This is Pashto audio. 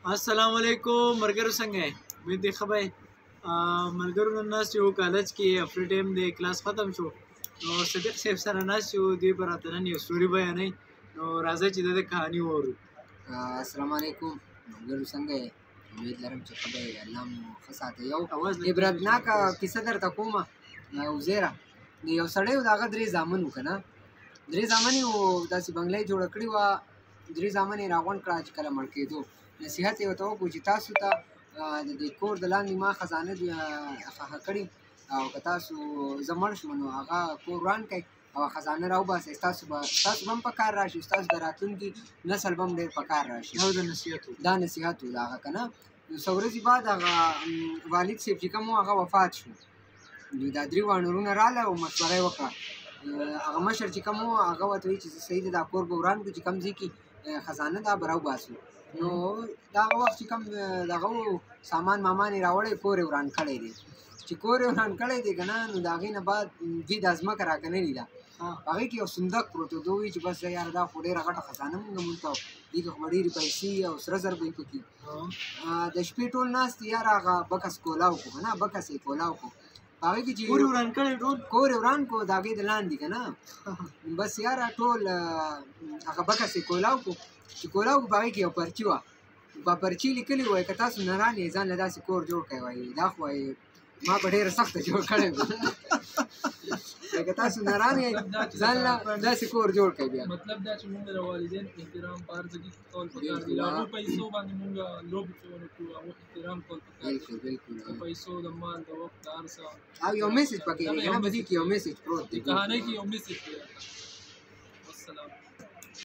السلام علیکم مرګرو څنګه یې؟ امید دی ښه به یې. ملګرو نن ناست یو کالج کې افري ټایم دی کلاس ختم شو نو صدیق صاحب سره ناست یو دوی به راته نن یو سټوري بیانوي نو راځئ چې د ده کهاني واورو. السلام علیکم ملګرو څنګه یې؟ امید لرم چې ښه به یې الله مو ښه ساته. یو عبرتناکه کیسه درته کومه. وزیره د یو سړی و د هغه 3 زامن وو که نه 3 زامن یې وو داسې بنګله یې جوړه کړې وه 3 زامن یې راغونډ کړه چې کله مړ کېدو نصیحت یې ورته وکړو چې تاسو ته د دې کور د لاندې ما خزانه خښه کړي او که تاسو زه مړ شم نو هغه کور وران کړئ او خزانه راوباسئ ستاسو به هم په کار راشي ستاسو د راتلونکي نسل به هم ډېر په کار راشي. دا نصیحت و د هغه که نه. نو څه ورځې بعد هغه والد صاحب چې کوم و هغه وفات شو نو دا 3 وانورونه راغله او مشوره یې وکړه. هغه مشر چې کوم و هغه ورته وایي چې صحیح دی دا کور به وران کړو چې کوم ځای کې خزانه دا به راوباسو. نو دا هغه وخت چې کوم دغه سامان مامان یې راوړی کور یې وران کړی دی چې کور یې وران کړی دی که نه نو د هغې نه بعد دوی دا ځمکه راکنلې ده په هغې کې یو صندوق پروت و دوی وایي چې بس یاره دا خو ډېره غټه خزانه مونږ ته دې کې خو به ډېرې پیسې او سره زر به یې پکې د شپې ټول ناست یاره هغه بکس کولاو کړو که نه بکس یې کولاو کړو په هغې کې چې کور یې وران کړو د هغې د لاندې که نه بس یاره ټول هغه بکس یې کولاو کړو چې کولاو په هغې کې یو پرچي وه په پرچي لیکلي وایي که تاسو نران یې ځان له داسې کور جوړ کړئ وایي دا خو وایي ما په ډېره سخته جوړ کړی وو که تاسو نران یې ځان له داسې کور جوړ کړئ بیا مطلب دا چې موږ د والدین احترام په هر ځای کې کول پکار دي. د هغو پیسو باندې موږ لوبې کول کړو هغو احترام کول پکار دي. د پیسو د مال د وخت د هر څه او یو میسج پکې دی که نه په دې کې یو میسج پروت دی د کهانۍ کې یو میسج دی. والسلام.